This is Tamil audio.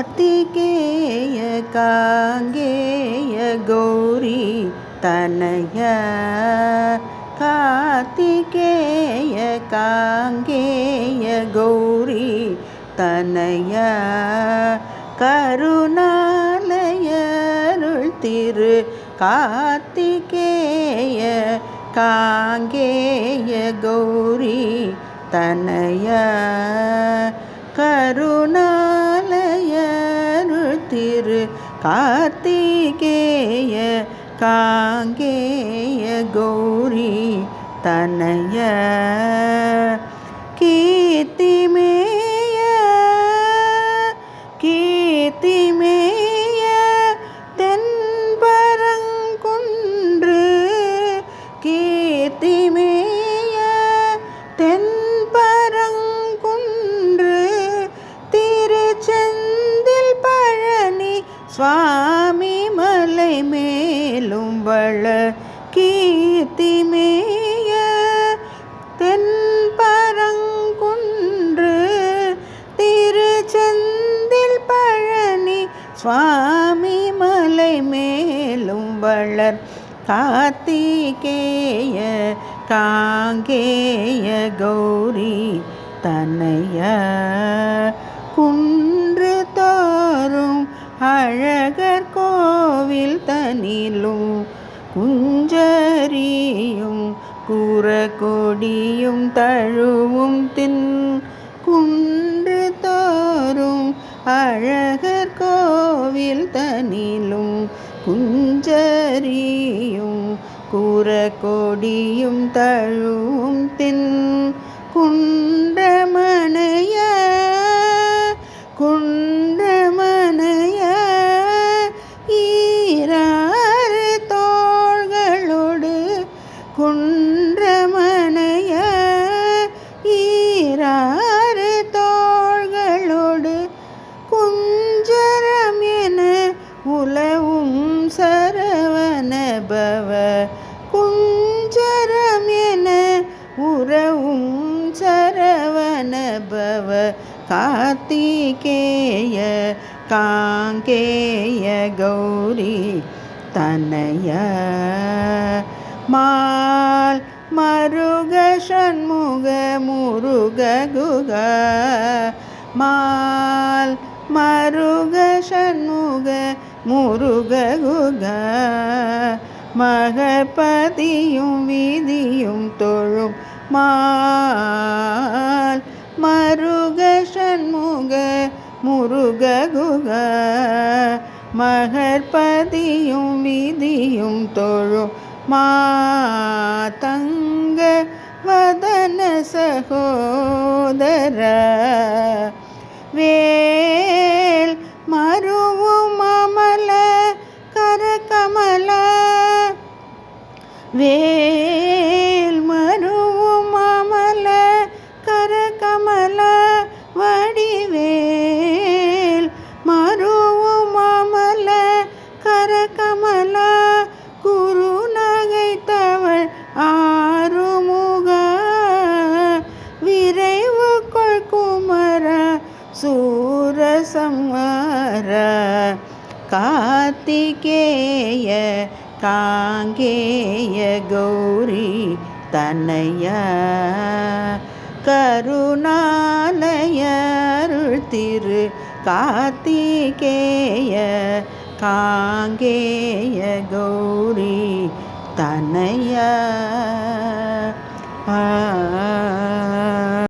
கார்த்திகேய காங்கேய கௌரி தனய கார்த்திகேய காங்கேய கௌரி தனய கருணாலயருள் திரு கார்த்திகேய காங்கேய கௌரி தனய கருணாலயருள் திரு கார்த்திகேய காங்கேய கௌரி தனய கீர்த்திமேய கீர்த்திமேய தென்பரங்குன்று கீர்த்திமேய தென்பரங்குன்று திருச்செந்தில் பழனி சுவாமி மலை மேலும் வள கீர்த்திமேய தென்பரங்குன்று திருச்செந்தில் பழனி சுவாமி மலை மேலும் வளர் கார்த்திகேய காங்கேய கௌரி தனய குன்று தோறும் அழகர் கோவில் தனிலும் குஞ்சரியும் கூறக்கொடியும் தழுவும் தின் குன்று தோறும் அழகர் கோவில் தனிலும் குஞ்சரியும் கூறக்கொடியும் தழுவும் தின் குன்றமனைய குன்றமனைய ஈராறு தோள்களோடு குன்றமனைய ஈராறு தோள்களோடு குஞ்சரம் என உலவும் சரவண பவ குஞ்சரம் என உறவும் சரவண பவ கார்த்திகேய காங்கேய கௌரி தனய மால் மருக சண்முக முருக குக மால் மருக சண்முக முருக குக மகபதியும் விதியும் தொழும் மால் மருக சண்முக முருக குக மகற்பதியும் விதியும் தொழும் மாதங்க வதன சகோதர வேல் மருவும் அமல கரகமல வேல் மருவும் அமல கரகமல வடிவேல் மருவும் அமல கரகமல குருநகைத்தவள் ஆறுமுக விரைவு கொள் குமர சூரசம்ஹார கார்த்திகேய காங்கேய கௌரி தனய கருணாலயருள் திரு கார்த்திகேய காங்கேய கௌரி தனய